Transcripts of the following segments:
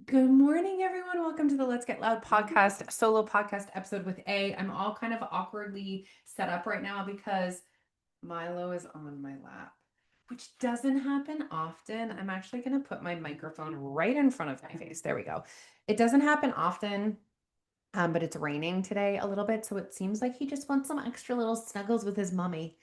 Good morning, everyone. Welcome to the Let's Get Loud podcast, solo podcast episode with A. I'm all kind of awkwardly set up right now because Milo is on my lap, which doesn't happen often. I'm actually going to put my microphone right in front of my face. There we go. It doesn't happen often, but it's raining today a little bit, so it seems like he just wants some extra little snuggles with his mommy.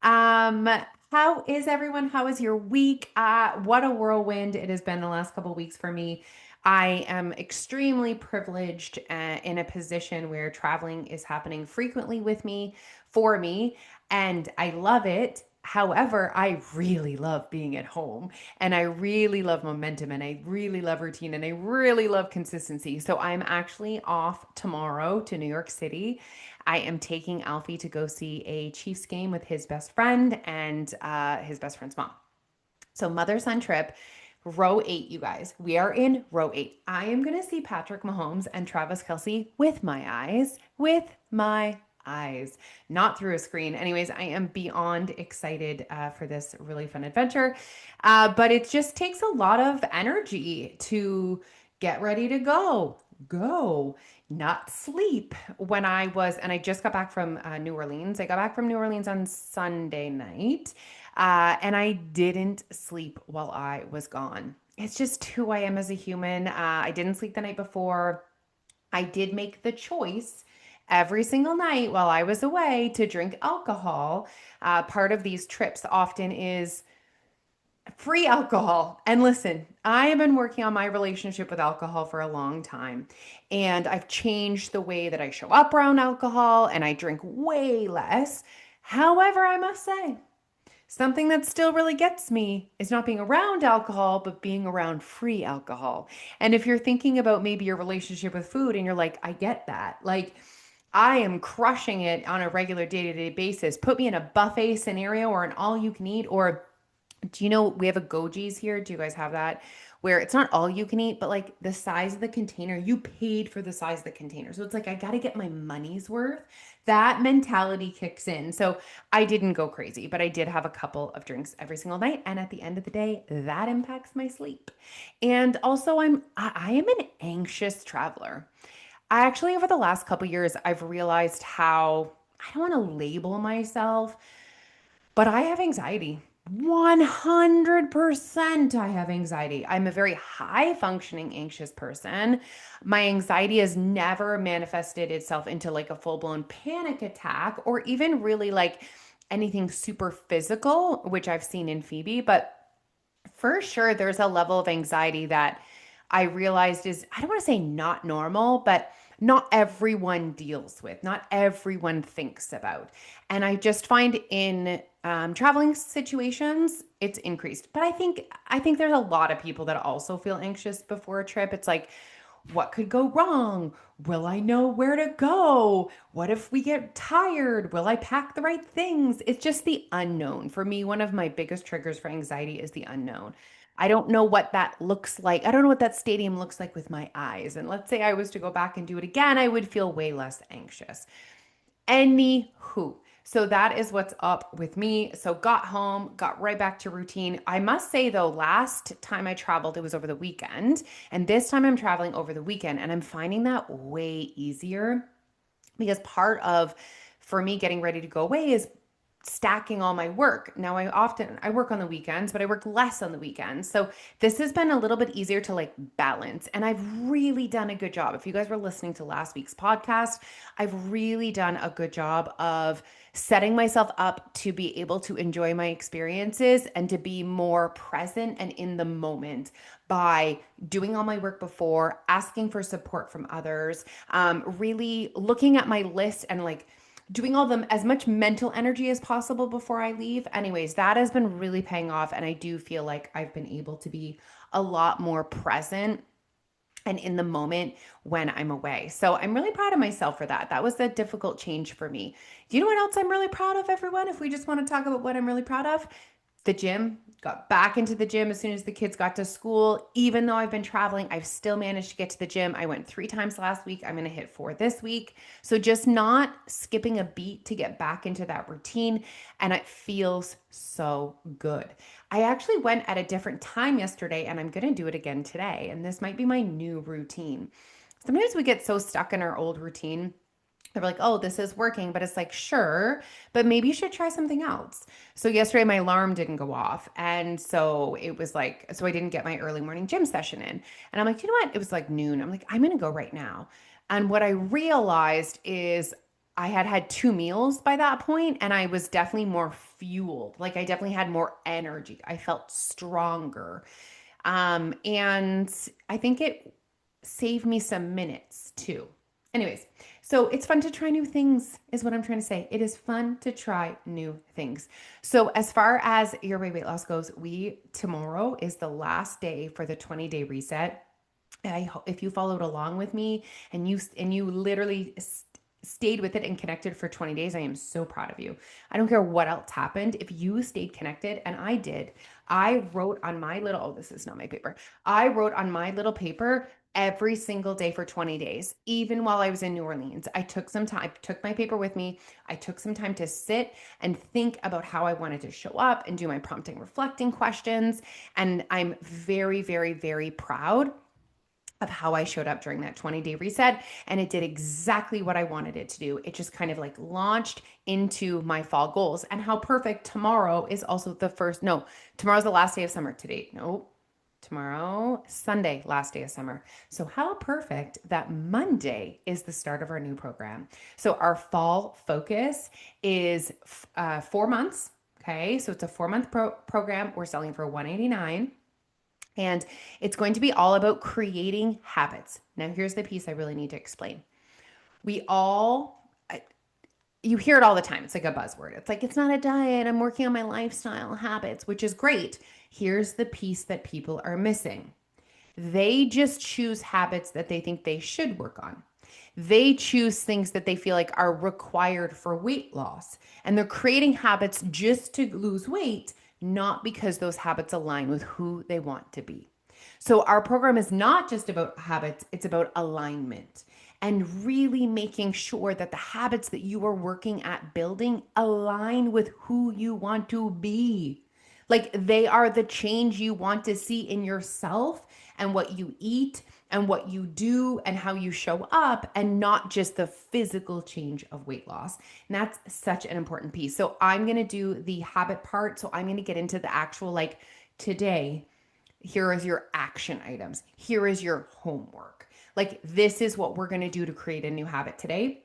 Um, how is everyone? How is your week? What a whirlwind it has been the last couple of weeks for me. I am extremely privileged in a position where traveling is happening frequently with me, for me, and I love it. However, I really love being at home and I really love momentum and I really love routine and I really love consistency. So I'm actually off tomorrow to New York City. I am taking Alfie to go see a Chiefs game with his best friend and his best friend's mom. So, mother son trip, row eight, you guys. We are in row eight. I am going to see Patrick Mahomes and Travis Kelsey with my eyes, not through a screen. Anyways, I am beyond excited for this really fun adventure. But it just takes a lot of energy to get ready to go, not sleep. And I just got back from New Orleans. I got back from New Orleans on Sunday night. And I didn't sleep while I was gone. It's just who I am as a human. I didn't sleep the night before. I did make the choice every single night while I was away to drink alcohol. Part of these trips often is free alcohol. And listen, I have been working on my relationship with alcohol for a long time. And I've changed the way that I show up around alcohol and I drink way less. However, I must say, something that still really gets me is not being around alcohol, but being around free alcohol. And if you're thinking about maybe your relationship with food and you're like, I get that. Like, I am crushing it on a regular day to day basis. Put me in a buffet scenario or an all you can eat, or do you know we have a Goji's here? Do you guys have that? Where it's not all you can eat, but like the size of the container, you paid for the size of the container. So it's like, I got to get my money's worth. That mentality kicks in. So I didn't go crazy, but I did have a couple of drinks every single night. And at the end of the day, that impacts my sleep. And also, I am an anxious traveler. I actually, over the last couple years, I've realized how I don't want to label myself, but I have anxiety. 100% I have anxiety. I'm a very high functioning anxious person. My anxiety has never manifested itself into like a full blown panic attack or even really like anything super physical, which I've seen in Phoebe. But for sure, there's a level of anxiety that I realized is, I don't want to say not normal, but not everyone deals with, not everyone thinks about. And I just find in traveling situations, it's increased. But I think there's a lot of people that also feel anxious before a trip. It's like, what could go wrong? Will I know where to go? What if we get tired? Will I pack the right things? It's just the unknown. For me, one of my biggest triggers for anxiety is the unknown. I don't know what that looks like. I don't know what that stadium looks like with my eyes. And let's say I was to go back and do it again, I would feel way less anxious. Anywho, so that is what's up with me. So got home, got right back to routine. I must say though, last time I traveled, it was over the weekend, and this time I'm traveling over the weekend, and I'm finding that way easier because part of for me getting ready to go away is stacking all my work. Now I work on the weekends, but I work less on the weekends. So this has been a little bit easier to like balance. And I've really done a good job. If you guys were listening to last week's podcast, I've really done a good job of setting myself up to be able to enjoy my experiences and to be more present and in the moment by doing all my work before, asking for support from others, really looking at my list and like doing all them as much mental energy as possible before I leave. Anyways, that has been really paying off. And I do feel like I've been able to be a lot more present and in the moment when I'm away. So I'm really proud of myself for that. That was a difficult change for me. Do you know what else I'm really proud of, everyone? If we just want to talk about what I'm really proud of, the gym. Got back into the gym as soon as the kids got to school. Even though I've been traveling, I've still managed to get to the gym. I went 3 times last week. I'm going to hit 4 this week. So just not skipping a beat to get back into that routine. And it feels so good. I actually went at a different time yesterday and I'm going to do it again today. And this might be my new routine. Sometimes we get so stuck in our old routine. They're like, oh, this is working, but it's like, sure, but maybe you should try something else. So yesterday my alarm didn't go off. And so it was like, so I didn't get my early morning gym session in. And I'm like, you know what? It was like noon. I'm like, I'm going to go right now. And what I realized is I had had two meals by that point, and I was definitely more fueled. Like I definitely had more energy. I felt stronger. And I think it saved me some minutes too. Anyways, so it's fun to try new things, is what I'm trying to say. It is fun to try new things. So as far as your weight loss goes, we tomorrow is the last day for the 20-day reset. If you followed along with me and you literally stayed with it and connected for 20 days, I am so proud of you. I don't care what else happened. If you stayed connected, and I did, I wrote on my little, oh, this is not my paper. I wrote on my little paper every single day for 20 days. Even while I was in New Orleans, I took some time, I took my paper with me. I took some time to sit and think about how I wanted to show up and do my prompting, reflecting questions. And I'm very, very, very proud of how I showed up during that 20-day reset. And it did exactly what I wanted it to do. It just kind of like launched into my fall goals. And how perfect tomorrow is also the first, no, tomorrow's the last day of summer today. No, tomorrow, Sunday, last day of summer. So how perfect that Monday is the start of our new program. So our fall focus is 4 months. Okay. So it's a 4-month program. We're selling for $189. And it's going to be all about creating habits. Now, here's the piece I really need to explain. We all, you hear it all the time. It's like a buzzword. It's like, it's not a diet. I'm working on my lifestyle habits, which is great. Here's the piece that people are missing. They just choose habits that they think they should work on. They choose things that they feel like are required for weight loss. And they're creating habits just to lose weight, not because those habits align with who they want to be. So, our program is not just about habits, it's about alignment and really making sure that the habits that you are working at building align with who you want to be. Like they are the change you want to see in yourself and what you eat and what you do and how you show up, and not just the physical change of weight loss. And that's such an important piece. So I'm going to do the habit part. So I'm going to get into the actual, like, today, here is your action items. Here is your homework. Like, this is what we're going to do to create a new habit today.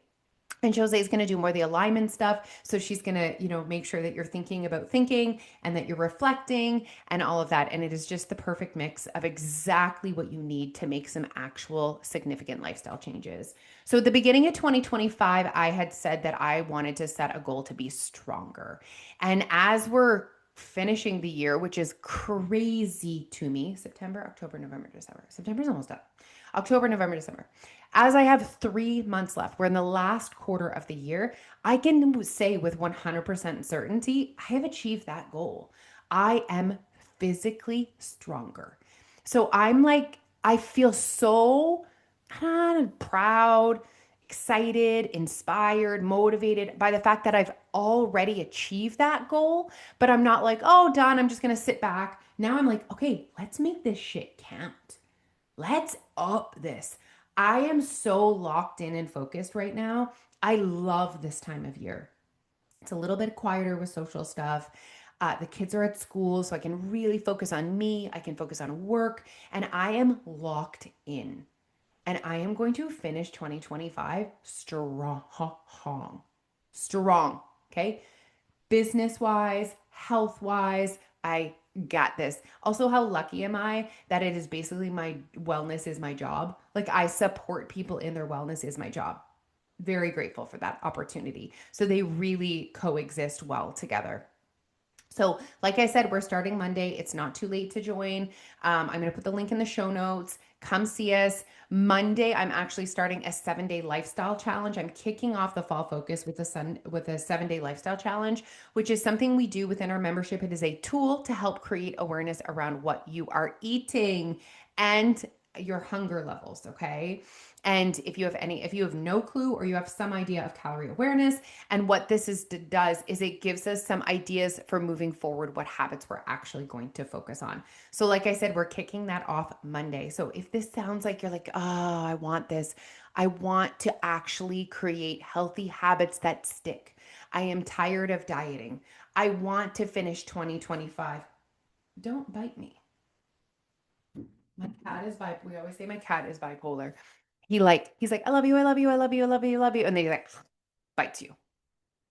And Jose is going to do more of the alignment stuff. So she's going to, make sure that you're thinking about thinking and that you're reflecting and all of that. And it is just the perfect mix of exactly what you need to make some actual significant lifestyle changes. So at the beginning of 2025, I had said that I wanted to set a goal to be stronger. And as we're finishing the year, which is crazy to me, September, October, November, December. September's almost up. October, November, December. As I have 3 months left, we're in the last quarter of the year, I can say with 100% certainty, I have achieved that goal. I am physically stronger. So I'm like, I feel so proud, excited, inspired, motivated by the fact that I've already achieved that goal. But I'm not like, oh, done. I'm just going to sit back. Now I'm like, okay, let's make this shit count. Let's up this. I am so locked in and focused right now. I love this time of year. It's a little bit quieter with social stuff. The kids are at school, so I can really focus on me. I can focus on work, and I am locked in. And I am going to finish 2025 strong. Strong. Okay. Business wise, health wise, I got this. Also, how lucky am I that it is basically my wellness is my job? Like, I support people in their wellness is my job. Very grateful for that opportunity. So they really coexist well together. So, like I said, we're starting Monday. It's not too late to join. I'm going to put the link in the show notes. Come see us. Monday, I'm actually starting a 7-day lifestyle challenge. I'm kicking off the fall focus with a 7-day lifestyle challenge, which is something we do within our membership. It is a tool to help create awareness around what you are eating. And your hunger levels, okay? And if you have no clue or you have some idea of calorie awareness, and what this does is it gives us some ideas for moving forward, what habits we're actually going to focus on. So, like I said, we're kicking that off Monday. So, if this sounds like you're like, oh, I want this, I want to actually create healthy habits that stick. I am tired of dieting. I want to finish 2025. Don't bite me. My cat is bipolar. We always say my cat is bipolar. He's like, I love you, I love you, I love you, I love you, I love you. And then he like bites you.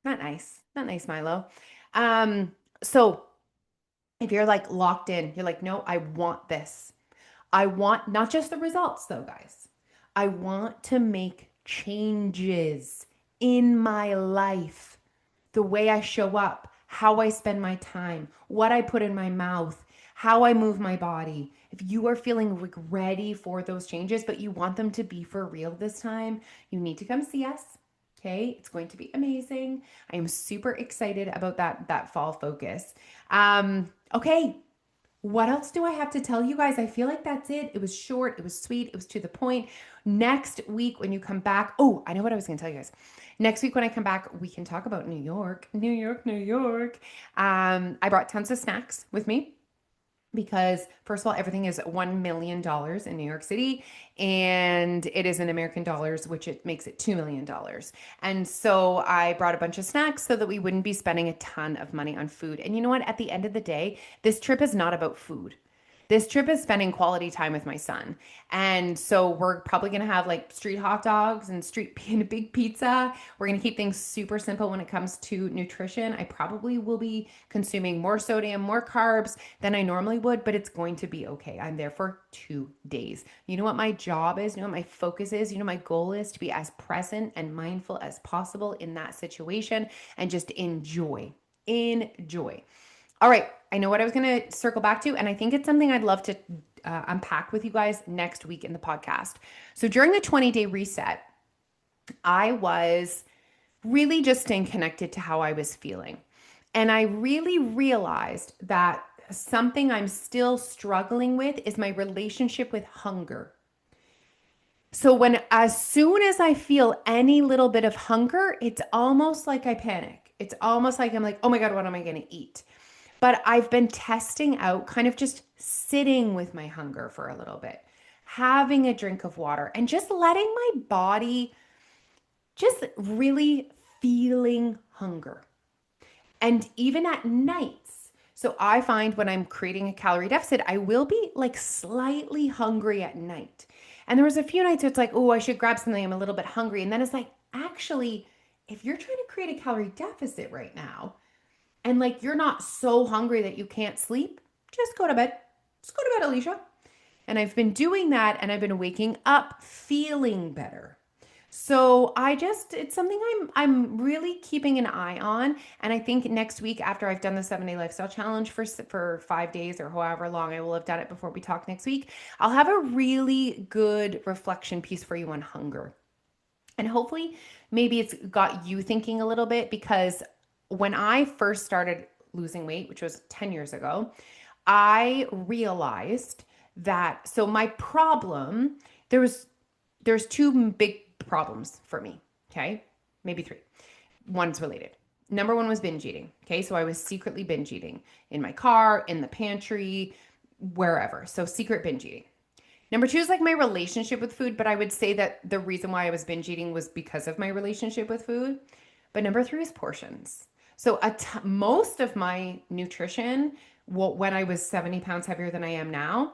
Not nice. Not nice, Milo. So if you're like locked in, you're like, no, I want this. I want not just the results though, guys. I want to make changes in my life, the way I show up, how I spend my time, what I put in my mouth, how I move my body. If you are feeling like ready for those changes, but you want them to be for real this time, you need to come see us. Okay, it's going to be amazing. I am super excited about that fall focus. Okay, what else do I have to tell you guys? I feel like that's it. It was short, it was sweet, it was to the point. Next week, when you come back, oh, I know what I was going to tell you guys. Next week, when I come back, we can talk about New York, New York, New York. I brought tons of snacks with me because first of all, everything is $1 million in New York City, and it is in American dollars, which it makes it $2 million. And so I brought a bunch of snacks so that we wouldn't be spending a ton of money on food. And you know what? At the end of the day, this trip is not about food. This trip is spending quality time with my son. And so we're probably going to have like street hot dogs and street and a big pizza. We're going to keep things super simple when it comes to nutrition. I probably will be consuming more sodium, more carbs than I normally would, but it's going to be okay. I'm there for 2 days. You know what my job is? You know what my focus is? You know, my goal is to be as present and mindful as possible in that situation and just enjoy. Enjoy. All right, I know what I was going to circle back to, and I think it's something I'd love to unpack with you guys next week in the podcast. So during the 20-day reset, I was really just staying connected to how I was feeling. And I really realized that something I'm still struggling with is my relationship with hunger. So as soon as I feel any little bit of hunger, it's almost like I panic. It's almost like I'm like, oh my God, what am I going to eat? But I've been testing out kind of just sitting with my hunger for a little bit, having a drink of water, and just letting my body just really feeling hunger. And even at nights, so I find when I'm creating a calorie deficit, I will be like slightly hungry at night. And there was a few nights where it's like, oh, I should grab something. I'm a little bit hungry. And then it's like, actually, if you're trying to create a calorie deficit right now, and like you're not so hungry that you can't sleep, just go to bed. Just go to bed, Alicia. And I've been doing that and I've been waking up feeling better. So it's something I'm really keeping an eye on. And I think next week, after I've done the 7-day lifestyle challenge for 5 days or however long I will have done it before we talk next week, I'll have a really good reflection piece for you on hunger. And hopefully, maybe it's got you thinking a little bit, because when I first started losing weight, which was 10 years ago, I realized that so my problem, there's two big problems for me, okay? Maybe three. One's related. Number one was binge eating. Okay, so I was secretly binge eating in my car, in the pantry, wherever. So secret binge eating. Number two is like my relationship with food, but I would say that the reason why I was binge eating was because of my relationship with food. But number three is portions. So most of my nutrition, when I was 70 pounds heavier than I am now,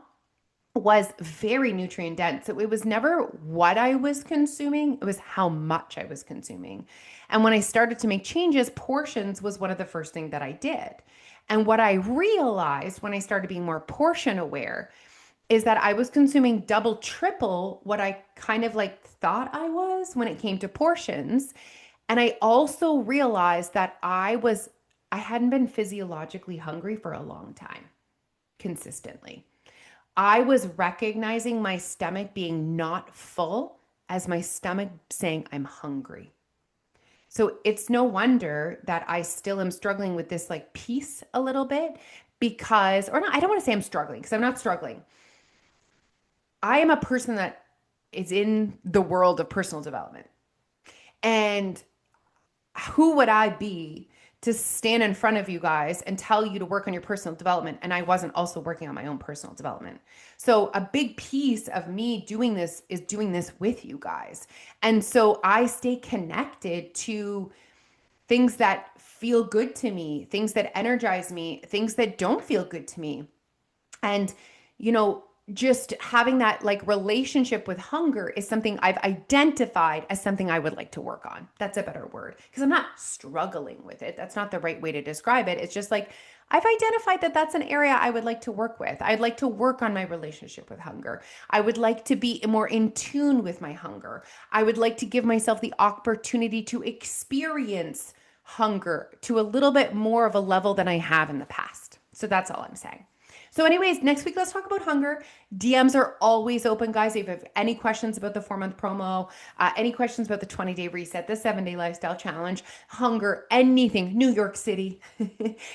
was very nutrient dense. So it was never what I was consuming, it was how much I was consuming. And when I started to make changes, portions was one of the first things that I did. And what I realized when I started being more portion aware is that I was consuming double, triple what I kind of like thought I was when it came to portions. And I also realized that I hadn't been physiologically hungry for a long time, consistently. I was recognizing my stomach being not full as my stomach saying, I'm hungry. So it's no wonder that I still am struggling with this like piece a little bit because, or not, I don't want to say I'm struggling because I'm not struggling. I am a person that is in the world of personal development. And who would I be to stand in front of you guys and tell you to work on your personal development? And I wasn't also working on my own personal development. So a big piece of me doing this is doing this with you guys. And so I stay connected to things that feel good to me, things that energize me, things that don't feel good to me. And, you know, just having that like relationship with hunger is something I've identified as something I would like to work on. That's a better word because I'm not struggling with it. That's not the right way to describe it. It's just like I've identified that that's an area I would like to work with. I'd like to work on my relationship with hunger. I would like to be more in tune with my hunger. I would like to give myself the opportunity to experience hunger to a little bit more of a level than I have in the past. So that's all I'm saying. So, anyways, next week, let's talk about hunger. DMs are always open, guys. If you have any questions about the 4-month promo, any questions about the 20-day reset, the 7-day lifestyle challenge, hunger, anything, New York City,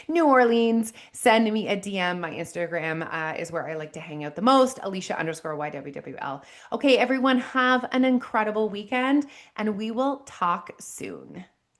New Orleans, send me a DM. My Instagram is where I like to hang out the most, Alicia_YWWL. Okay, everyone, have an incredible weekend, and we will talk soon.